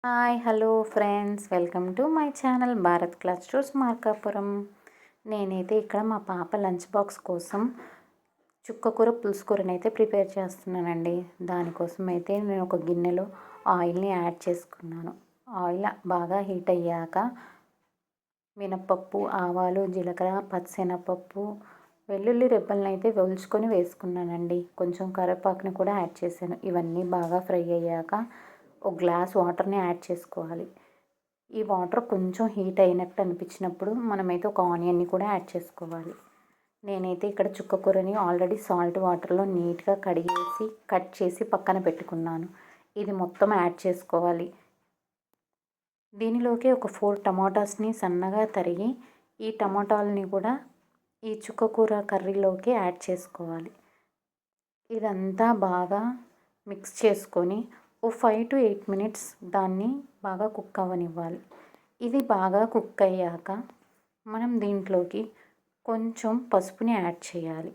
Hi hello friends welcome to my channel Bharat class stores Markapuram. నేనైతే ఇక్కడ మా పాప లంచ్ బాక్స్ కోసం చుక్కకూర పులుసు కూరనైతే ప్రిపేర్ చేస్తున్నానండి. దానికోసం అయితే నేను ఒక గిన్నెలో ఆయిల్ని యాడ్ చేసుకున్నాను. ఆయిల్ బాగా హీట్ అయ్యాక మినపప్పు, ఆవాలు, జీలకర్ర, పచ్చిశనగపప్పు, వెల్లుల్లి రెబ్బలను అయితే ఒలుచుకొని వేసుకున్నానండి. కొంచెం కరివేపాకుని కూడా యాడ్ చేశాను. ఇవన్నీ బాగా ఫ్రై అయ్యాక ఒక గ్లాస్ వాటర్ని యాడ్ చేసుకోవాలి. ఈ వాటర్ కొంచెం హీట్ అయినట్టు అనిపించినప్పుడు మనమైతే ఒక ఆనియన్ని కూడా యాడ్ చేసుకోవాలి. నేనైతే ఇక్కడ చుక్కకూరని ఆల్రెడీ సాల్ట్ వాటర్లో నీట్గా కడిగేసి కట్ చేసి పక్కన పెట్టుకున్నాను. ఇది మొత్తం యాడ్ చేసుకోవాలి. దీనిలోకి ఒక 4 టమాటాస్ని సన్నగా తరిగి ఈ టమాటాలని కూడా ఈ చుక్కకూర కర్రీలోకి యాడ్ చేసుకోవాలి. ఇదంతా బాగా మిక్స్ చేసుకొని ఓ 5 to 8 మినిట్స్ దాన్ని బాగా కుక్ అవ్వనివ్వాలి. ఇది బాగా కుక్ అయ్యాక మనం దీంట్లోకి కొంచెం పసుపుని యాడ్ చేయాలి.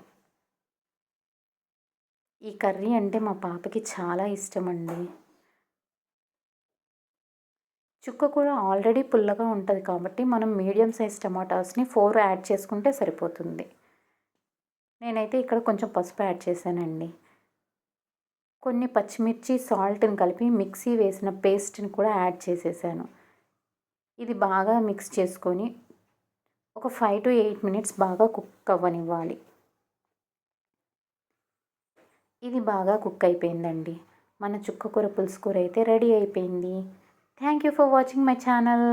ఈ కర్రీ అంటే మా పాపకి చాలా ఇష్టమండి. చుక్కకూర ఆల్రెడీ పుల్లగా ఉంటుంది కాబట్టి మనం మీడియం సైజ్ టమాటాస్ని 4 యాడ్ చేసుకుంటే సరిపోతుంది. నేనైతే ఇక్కడ కొంచెం పసుపు యాడ్ చేశానండి. కొన్ని పచ్చిమిర్చి, సాల్ట్ని కలిపి మిక్సీ వేసిన పేస్ట్ని కూడా యాడ్ చేసేసాను. ఇది బాగా మిక్స్ చేసుకొని ఒక 5 to 8 మినిట్స్ బాగా కుక్ అవ్వనివ్వాలి. ఇది బాగా కుక్ అయిపోయిందండి. మన చుక్కకూర పులుసు కూర అయితే రెడీ అయిపోయింది. Thank you for watching my channel.